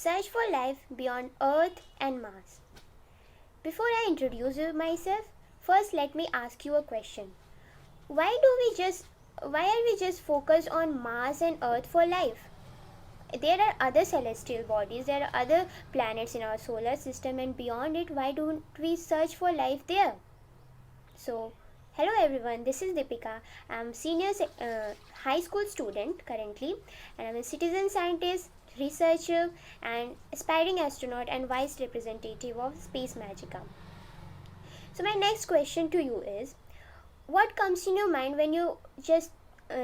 Search for life beyond Earth and Mars. Before I introduce myself, first let me ask you a question. Why do we just why are we just focused on Mars and Earth for life? There are other celestial bodies, there are other planets in our solar system, and beyond it, why don't we search for life there? So, hello everyone, this is Deepika. I'm senior high school student currently, and I'm a citizen scientist, researcher, and aspiring astronaut and vice representative of Space Magica. So, my next question to you is, what comes in your mind when you just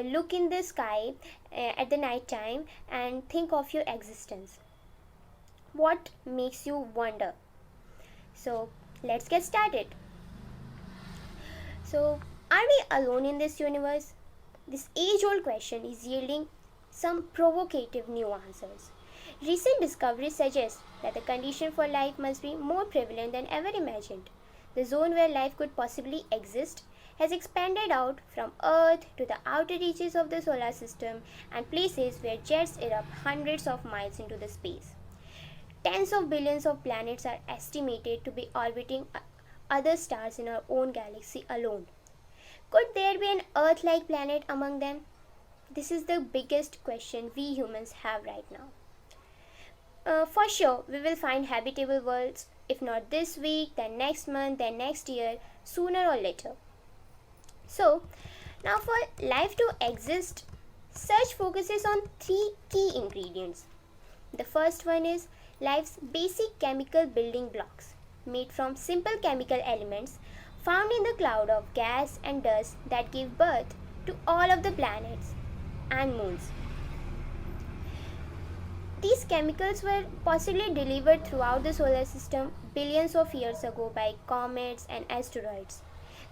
look in the sky at the night time and think of your existence? What makes you wonder? So, let's get started. So, are we alone in this universe? This age old question is yielding some provocative new answers. Recent discoveries suggest that the condition for life must be more prevalent than ever imagined. The zone where life could possibly exist has expanded out from Earth to the outer reaches of the solar system and places where jets erupt hundreds of miles into the space. Tens of billions of planets are estimated to be orbiting other stars in our own galaxy alone. Could there be an Earth like planet among them? This is the biggest question we humans have right now. For sure, we will find habitable worlds, if not this week, then next month, then next year, sooner or later. So, now for life to exist, search focuses on three key ingredients. The first one is life's basic chemical building blocks, made from simple chemical elements found in the cloud of gas and dust that gave birth to all of the planets and moons. These chemicals were possibly delivered throughout the solar system billions of years ago by comets and asteroids.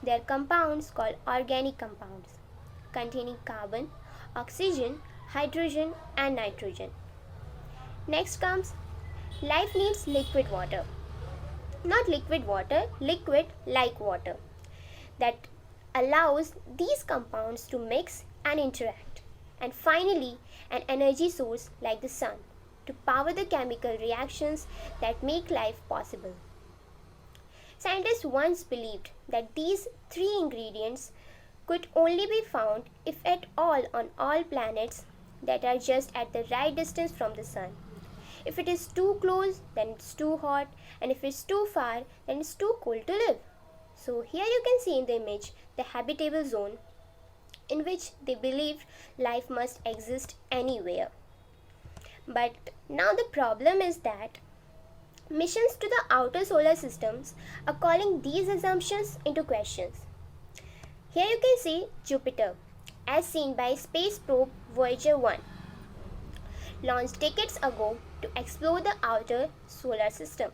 They are compounds called organic compounds, containing carbon, oxygen, hydrogen, and nitrogen. Next comes life needs liquid water. Not liquid water, liquid like water, that allows these compounds to mix and interact. And finally, an energy source like the sun to power the chemical reactions that make life possible. Scientists once believed that these three ingredients could only be found, if at all, on all planets that are just at the right distance from the sun. If it is too close, then it's too hot, and if it's too far, then it's too cold to live. So here you can see in the image the habitable zone in which they believed life must exist anywhere. But now the problem is that missions to the outer solar systems are calling these assumptions into questions. Here you can see Jupiter, as seen by space probe Voyager 1, launched decades ago to explore the outer solar system.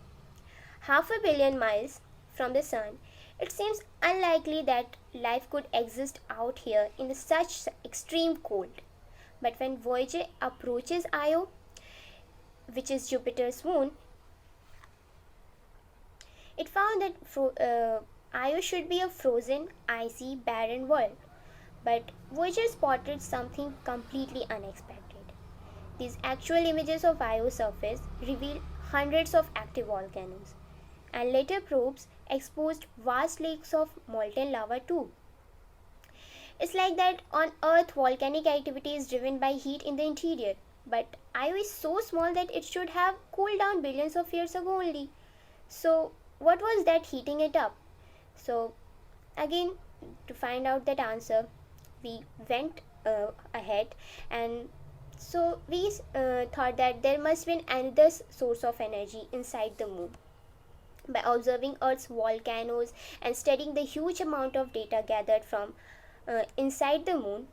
Half a billion miles from the sun, it seems unlikely that life could exist out here in such extreme cold. But when Voyager approaches Io, which is Jupiter's moon, it found that Io should be a frozen, icy, barren world. But Voyager spotted something completely unexpected. These actual images of Io's surface reveal hundreds of active volcanoes, and later probes exposed vast lakes of molten lava too. It's like that on Earth, volcanic activity is driven by heat in the interior, but Io is so small that it should have cooled down billions of years ago only. So, what was that heating it up? So, again, to find out that answer, we went ahead, and so we thought that there must be another source of energy inside the moon. By observing Earth's volcanoes and studying the huge amount of data gathered from inside the moon,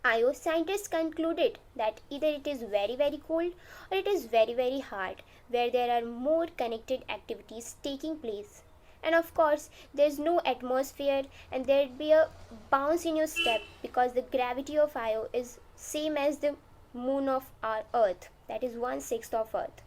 Io, scientists concluded that either it is very very cold or it is very very hard, where there are more connected activities taking place. And of course, there's no atmosphere, and there'd be a bounce in your step because the gravity of Io is same as the moon of our Earth, that is 1/6 of Earth.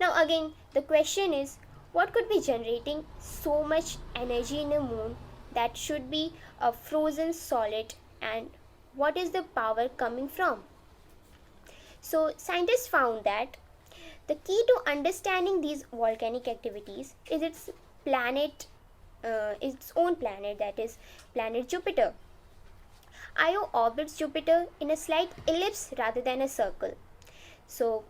Now again, the question is, what could be generating so much energy in a moon that should be a frozen solid, and what is the power coming from? So scientists found that the key to understanding these volcanic activities is its own planet, that is planet Jupiter. Io orbits Jupiter in a slight ellipse rather than a circle. So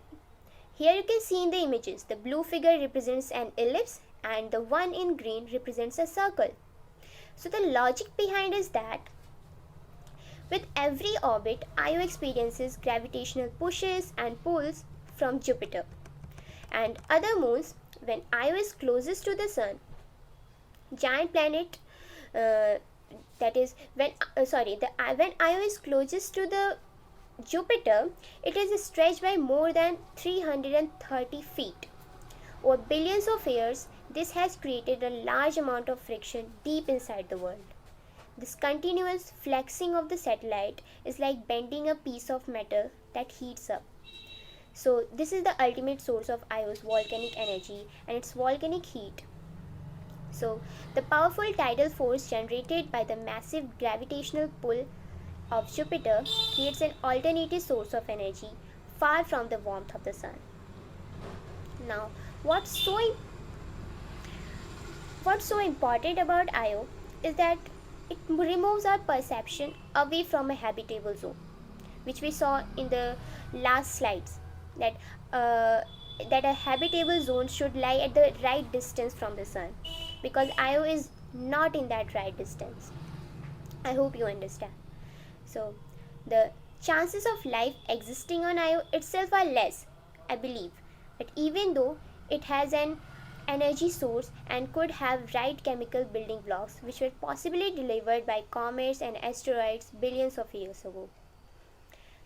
here you can see in the images, the blue figure represents an ellipse and the one in green represents a circle. So the logic behind is that with every orbit, Io experiences gravitational pushes and pulls from Jupiter and other moons. When Io is closest to the Sun, giant planet that is when Io is closest to the Jupiter, it is stretched by more than 330 feet. Over billions of years, this has created a large amount of friction deep inside the world. This continuous flexing of the satellite is like bending a piece of metal that heats up. So, this is the ultimate source of Io's volcanic energy and its volcanic heat. So, the powerful tidal force generated by the massive gravitational pull of Jupiter creates an alternative source of energy far from the warmth of the Sun. Now, what's so important about Io is that it removes our perception away from a habitable zone, which we saw in the last slides, that that a habitable zone should lie at the right distance from the Sun, because Io is not in that right distance. I hope you understand. So the chances of life existing on Io itself are less, I believe, but even though it has an energy source and could have right chemical building blocks which were possibly delivered by comets and asteroids billions of years ago.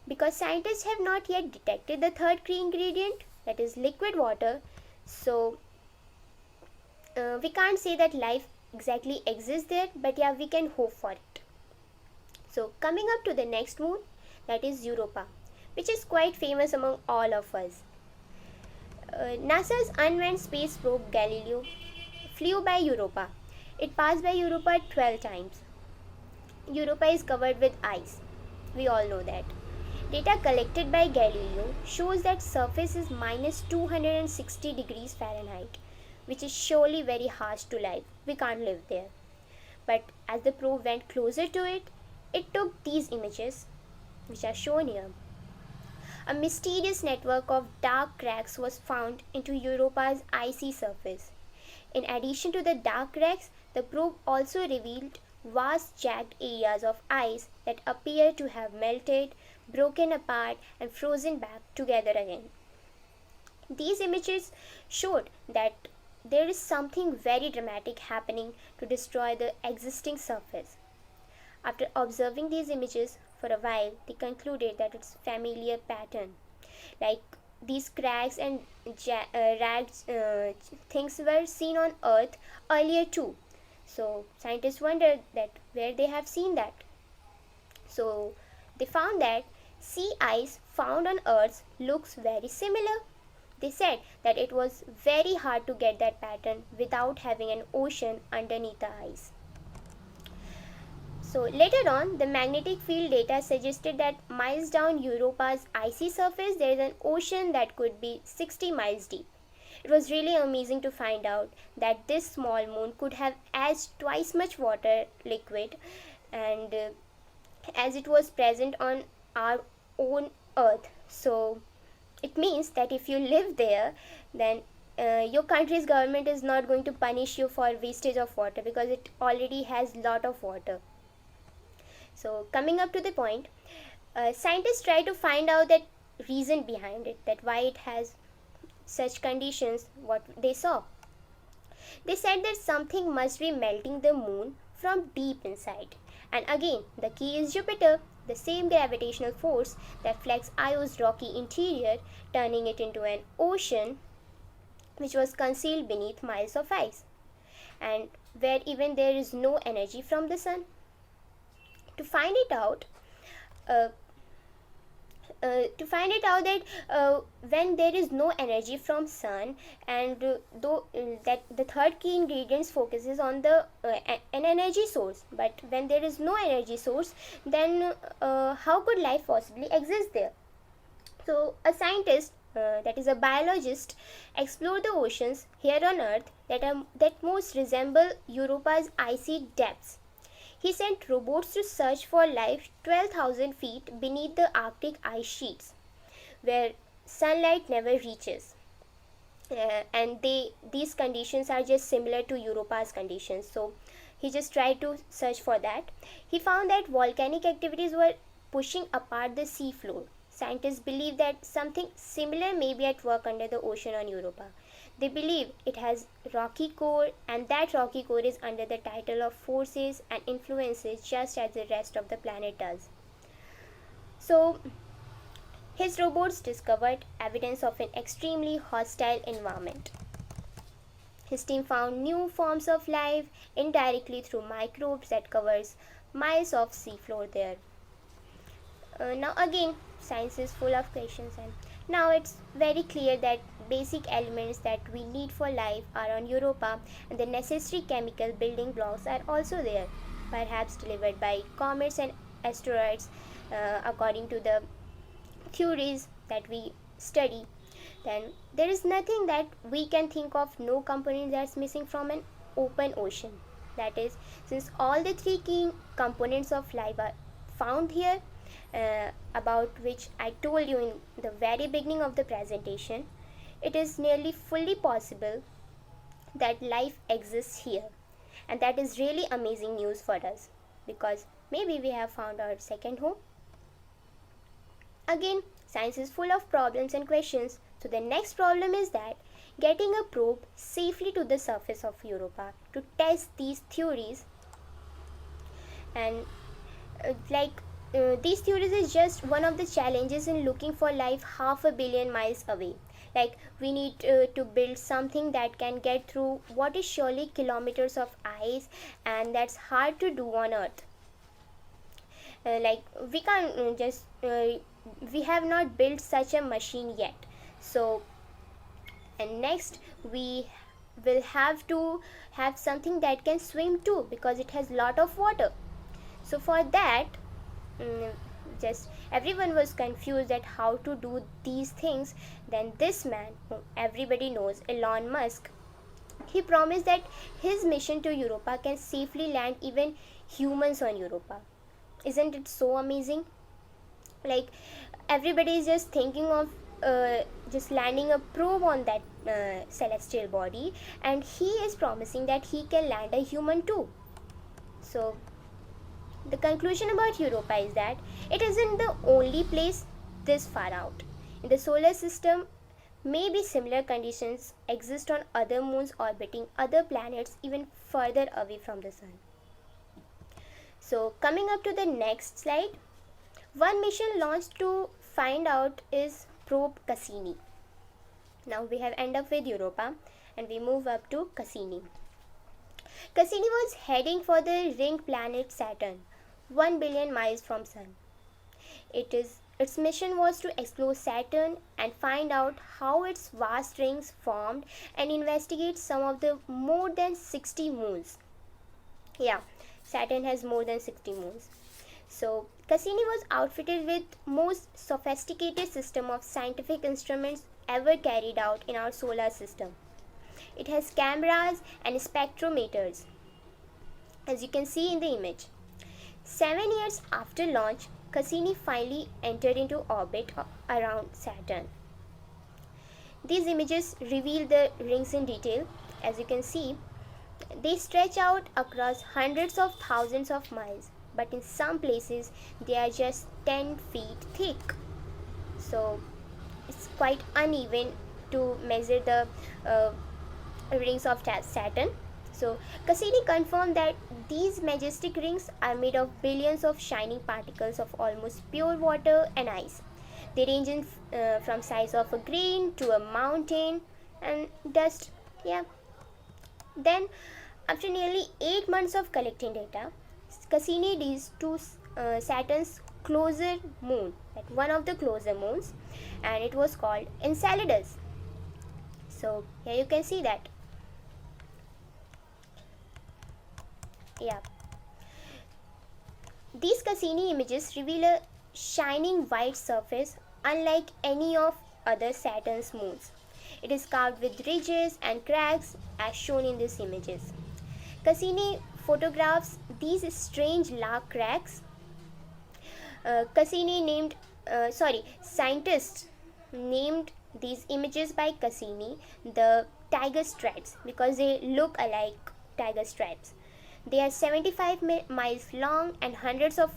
Because scientists have not yet detected the third key ingredient, that is liquid water, so we can't say that life exactly exists there, but yeah, we can hope for it. So coming up to the next moon, that is Europa, which is quite famous among all of us. NASA's unmanned space probe Galileo flew by Europa. It passed by Europa 12 times. Europa is covered with ice. We all know that. Data collected by Galileo shows that surface is minus 260 degrees Fahrenheit, which is surely very harsh to life. We can't live there. But as the probe went closer to it, it took these images, which are shown here. A mysterious network of dark cracks was found into Europa's icy surface. In addition to the dark cracks, the probe also revealed vast jagged areas of ice that appear to have melted, broken apart, and frozen back together again. These images showed that there is something very dramatic happening to destroy the existing surface. After observing these images for a while, they concluded that it's familiar pattern. Like these cracks and rags things were seen on Earth earlier too. So scientists wondered that where they have seen that. So they found that sea ice found on Earth looks very similar. They said that it was very hard to get that pattern without having an ocean underneath the ice. So later on, the magnetic field data suggested that miles down Europa's icy surface, there is an ocean that could be 60 miles deep. It was really amazing to find out that this small moon could have as twice much water liquid, and as it was present on our own Earth. So it means that if you live there, then your country's government is not going to punish you for wastage of water, because it already has lot of water. So coming up to the point, scientists try to find out that reason behind it, that why it has such conditions. What they saw, they said that something must be melting the moon from deep inside. And again, the key is Jupiter, the same gravitational force that flexed Io's rocky interior, turning it into an ocean which was concealed beneath miles of ice, and where even there is no energy from the sun. To find it out, that when there is no energy from sun, and though that the third key ingredients focuses on the an energy source, but when there is no energy source, then how could life possibly exist there? So, a scientist, that is a biologist, explored the oceans here on Earth that most resemble Europa's icy depths. He sent robots to search for life 12,000 feet beneath the Arctic ice sheets, where sunlight never reaches. And these conditions are just similar to Europa's conditions. So he just tried to search for that. He found that volcanic activities were pushing apart the sea floor. Scientists believe that something similar may be at work under the ocean on Europa. They believe it has rocky core, and that rocky core is under the title of forces and influences just as the rest of the planet does. So his robots discovered evidence of an extremely hostile environment. His team found new forms of life indirectly through microbes that covers miles of seafloor there. Now again, science is full of questions, and now it's very clear that basic elements that we need for life are on Europa, and the necessary chemical building blocks are also there, perhaps delivered by comets and asteroids, according to the theories that we study. Then there is nothing that we can think of, no component that's missing from an open ocean. That is, since all the three key components of life are found here, about which I told you in the very beginning of the presentation, it is nearly fully possible that life exists here. And that is really amazing news for us, because maybe we have found our second home. Again, science is full of problems and questions. So the next problem is that getting a probe safely to the surface of Europa to test these theories. And these theories is just one of the challenges in looking for life half a billion miles away. Like, we need to build something that can get through what is surely kilometers of ice, and that's hard to do on Earth. Like, we can't we have not built such a machine yet. So, and next we will have to have something that can swim too, because it has lot of water. So for that, just everyone was confused at how to do these things. Then this man, whom everybody knows, Elon Musk, he promised that his mission to Europa can safely land even humans on Europa. Isn't it so amazing? Like, everybody is just thinking of just landing a probe on that celestial body, and he is promising that he can land a human too. So the conclusion about Europa is that it isn't the only place this far out. In the solar system, maybe similar conditions exist on other moons orbiting other planets even further away from the sun. So coming up to the next slide, one mission launched to find out is probe Cassini. Now we have end up with Europa and we move up to Cassini. Cassini was heading for the ring planet Saturn, 1 billion miles from sun. Its mission was to explore Saturn and find out how its vast rings formed and investigate some of the more than 60 moons. Yeah, Saturn has more than 60 moons. So Cassini was outfitted with most sophisticated system of scientific instruments ever carried out in our solar system. It has cameras and spectrometers, as you can see in the image. 7 years after launch, Cassini finally entered into orbit around Saturn. These images reveal the rings in detail. As you can see, they stretch out across hundreds of thousands of miles, but in some places they are just 10 feet thick. So it's quite uneven to measure the rings of Saturn. So Cassini confirmed that these majestic rings are made of billions of shining particles of almost pure water and ice. They range in from size of a grain to a mountain and dust. Yeah. Then, after nearly 8 months of collecting data, Cassini reached to Saturn's closer moon, like one of the closer moons, and it was called Enceladus. So here you can see that. Yeah. These Cassini images reveal a shining white surface unlike any of other Saturn's moons. It is carved with ridges and cracks as shown in these images. Cassini photographs these strange large cracks. Scientists named these images by Cassini the tiger stripes because they look alike tiger stripes. They are 75 miles long and hundreds of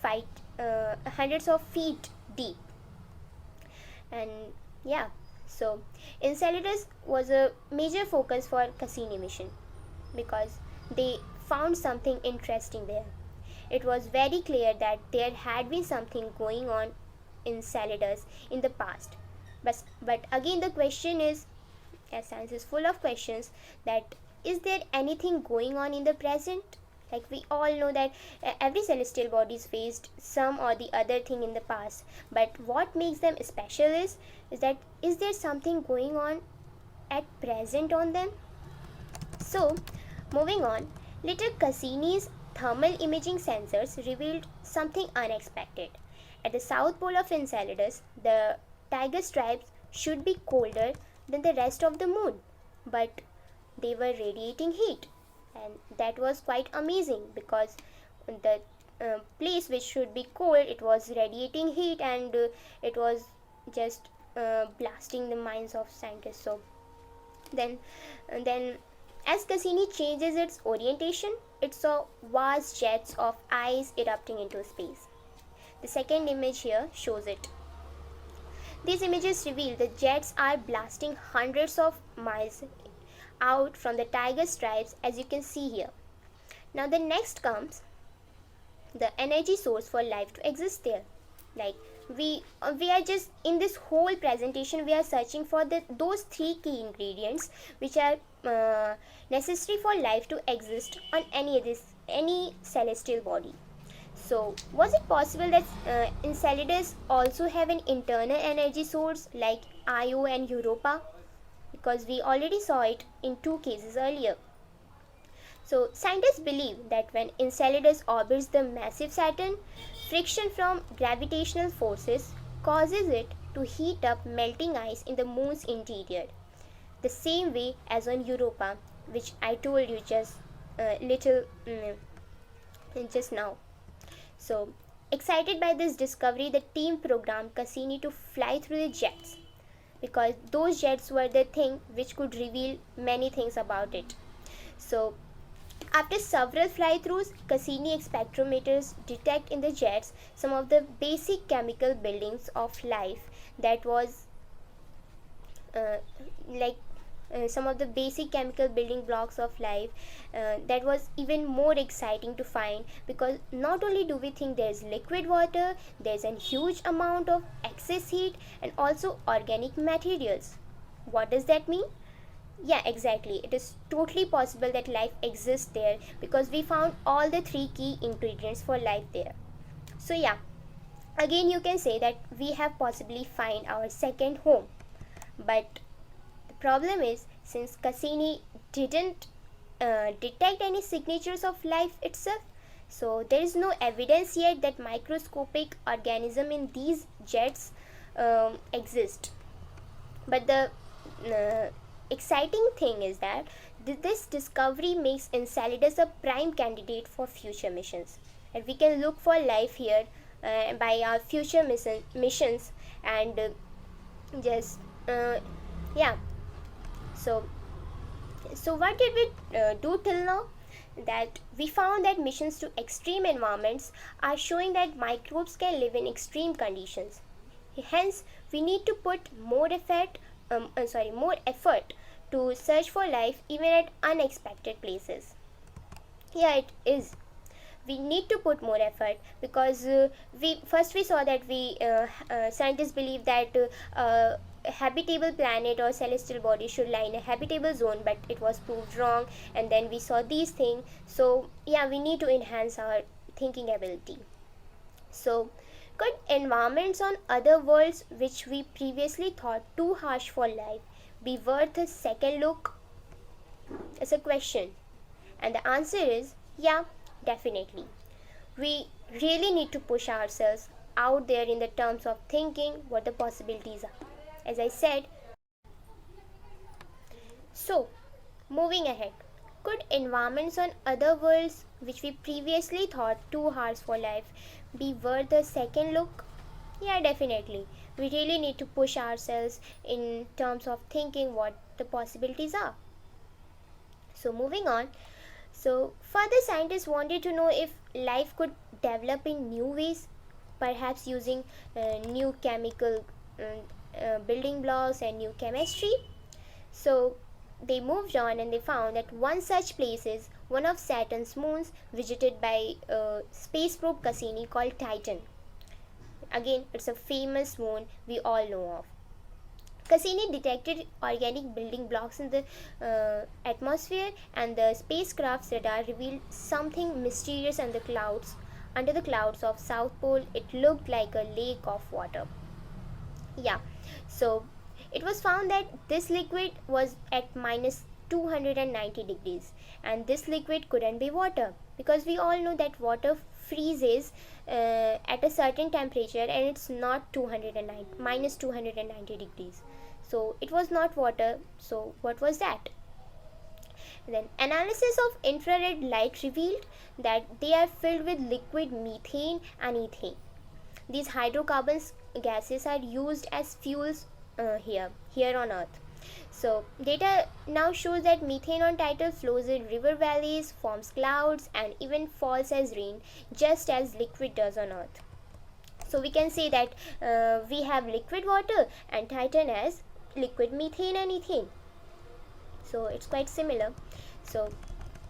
feet deep. And yeah, so Enceladus was a major focus for Cassini mission because they found something interesting there. It was very clear that there had been something going on in Enceladus in the past. But again, the question is, as science is full of questions, that is there anything going on in the present? Like we all know that every celestial bodies faced some or the other thing in the past, but what makes them special is that is there something going on at present on them? So, moving on, later Cassini's thermal imaging sensors revealed something unexpected. At the south pole of Enceladus, the tiger stripes should be colder than the rest of the moon, but they were radiating heat, and that was quite amazing because the place which should be cold, it was radiating heat, and it was just blasting the minds of scientists. So then as Cassini changes its orientation, it saw vast jets of ice erupting into space. The second image here shows it. These images reveal the jets are blasting hundreds of miles out from the tiger stripes, as you can see here. Now the next comes the energy source for life to exist there. Like we are just in this whole presentation we are searching for those three key ingredients which are necessary for life to exist on any celestial body. So was it possible that Enceladus also have an internal energy source like Io and Europa? Because we already saw it in two cases earlier. So scientists believe that when Enceladus orbits the massive Saturn, friction from gravitational forces causes it to heat up melting ice in the moon's interior, the same way as on Europa, which I told you just just now. So excited by this discovery, the team programmed Cassini to fly through the jets because those jets were the thing which could reveal many things about it. So after several fly-throughs, Cassini spectrometers detect in the jets some of the basic chemical buildings of life that was some of the basic chemical building blocks of life that was even more exciting to find, because not only do we think there's liquid water, there's a huge amount of excess heat and also organic materials. What does that mean? Yeah, exactly. It is totally possible that life exists there because we found all the three key ingredients for life there. So yeah, again you can say that we have possibly find our second home. But the problem is, since Cassini didn't detect any signatures of life itself, so there is no evidence yet that microscopic organism in these jets exist. But the exciting thing is that this discovery makes Enceladus a prime candidate for future missions, and we can look for life here by our future missions and just yeah. So what did we do till now? That we found that missions to extreme environments are showing that microbes can live in extreme conditions. Hence, we need to put more effort to search for life even at unexpected places. Yeah, it is. We need to put more effort because we saw that scientists believe that a habitable planet or celestial body should lie in a habitable zone, but it was proved wrong, and then we saw these things. So yeah, we need to enhance our thinking ability. So could environments on other worlds which we previously thought too harsh for life be worth a second look? It's a question, and the answer is yeah, definitely. We really need to push ourselves out there in the terms of thinking what the possibilities are, as I said. So, moving ahead, could environments on other worlds which we previously thought too harsh for life be worth a second look? Yeah, definitely. We really need to push ourselves in terms of thinking what the possibilities are. So, moving on. So, further scientists wanted to know if life could develop in new ways, perhaps using new chemical building blocks and new chemistry. So, they moved on and they found that one such place is one of Saturn's moons visited by space probe Cassini called Titan. Again, it's a famous moon we all know of. Cassini detected organic building blocks in the atmosphere, and the spacecraft's radar revealed something mysterious in the clouds. Under the clouds of South Pole, it looked like a lake of water. Yeah, so it was found that this liquid was at minus 290 degrees, and this liquid couldn't be water, because we all know that water freezes at a certain temperature and it's not 209 minus 290 degrees. So it was not water. So what was that? Then analysis of infrared light revealed that they are filled with liquid methane and ethane. These hydrocarbons gases are used as fuels here on Earth. So data now shows that methane on Titan flows in river valleys, forms clouds, and even falls as rain, just as liquid does on Earth. So we can say that we have liquid water and Titan has liquid methane and ethane. So it's quite similar. So,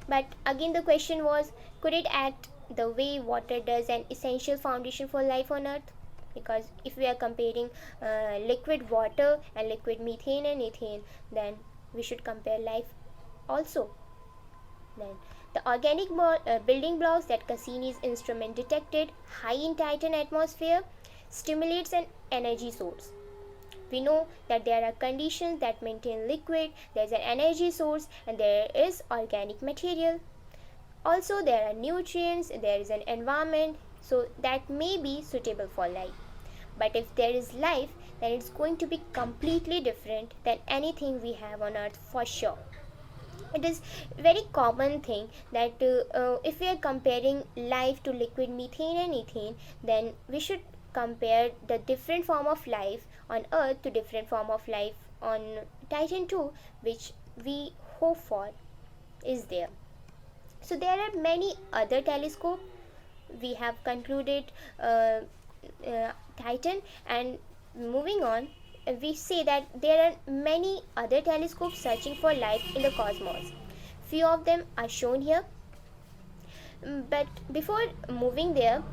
but again the question was, could it act the way water does, an essential foundation for life on Earth? Because if we are comparing liquid water and liquid methane and ethane, then we should compare life also. Then the organic building blocks that Cassini's instrument detected high in Titan atmosphere stimulates an energy source. We know that there are conditions that maintain liquid, there is an energy source, and there is organic material. Also, there are nutrients, there is an environment, so that may be suitable for life. But if there is life, then it's going to be completely different than anything we have on Earth for sure. It is a very common thing that if we are comparing life to liquid methane and ethane, then we should compare the different form of life on Earth to different form of life on Titan too, which we hope for is there. So there are many other telescopes. We have concluded Titan, and moving on, we say that there are many other telescopes searching for life in the cosmos. Few of them are shown here. But before moving there,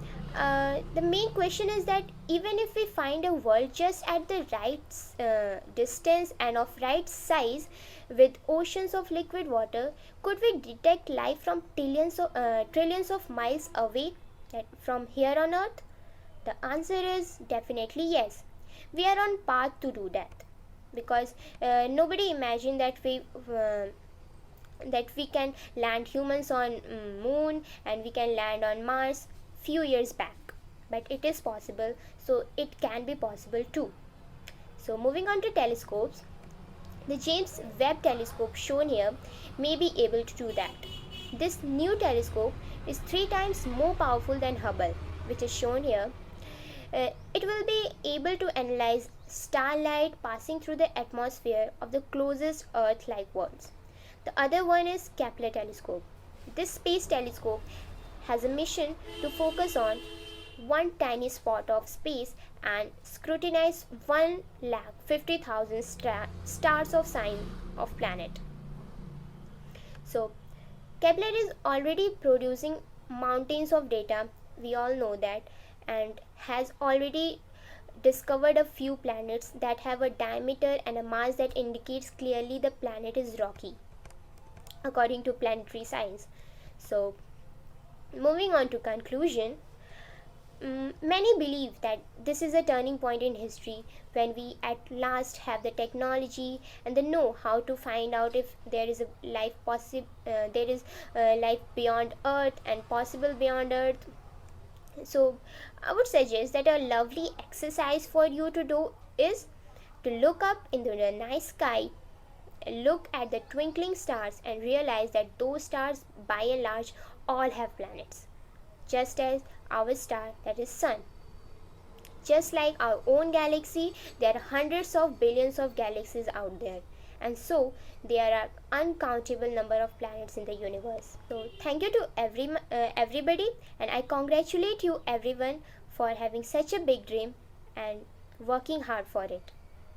the main question is that even if we find a world just at the right distance and of right size with oceans of liquid water, could we detect life from trillions of miles away from here on Earth? The answer is definitely yes. We are on path to do that, because nobody imagined that we can land humans on moon and we can land on Mars few years back, but it is possible, so it can be possible too. So moving on to telescopes, the James Webb telescope shown here may be able to do that. This new telescope is 3 times more powerful than Hubble, which is shown here. It will be able to analyze starlight passing through the atmosphere of the closest Earth-like worlds. The other one is Kepler telescope. This space telescope has a mission to focus on one tiny spot of space and scrutinize 150,000 stars of sign of planet. So Kepler is already producing mountains of data, we all know that, and has already discovered a few planets that have a diameter and a mass that indicates clearly the planet is rocky, according to planetary science. So moving on to conclusion, many believe that this is a turning point in history when we at last have the technology and the know how to find out if there is a life life beyond Earth and possible beyond Earth. So, I would suggest that a lovely exercise for you to do is to look up into the night sky, look at the twinkling stars, and realize that those stars, by and large, all have planets, just as our star, that is Sun. Just like our own galaxy, there are hundreds of billions of galaxies out there, and so there are uncountable number of planets in the universe. So thank you to everybody, and I congratulate you everyone for having such a big dream and working hard for it.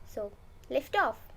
So lift off.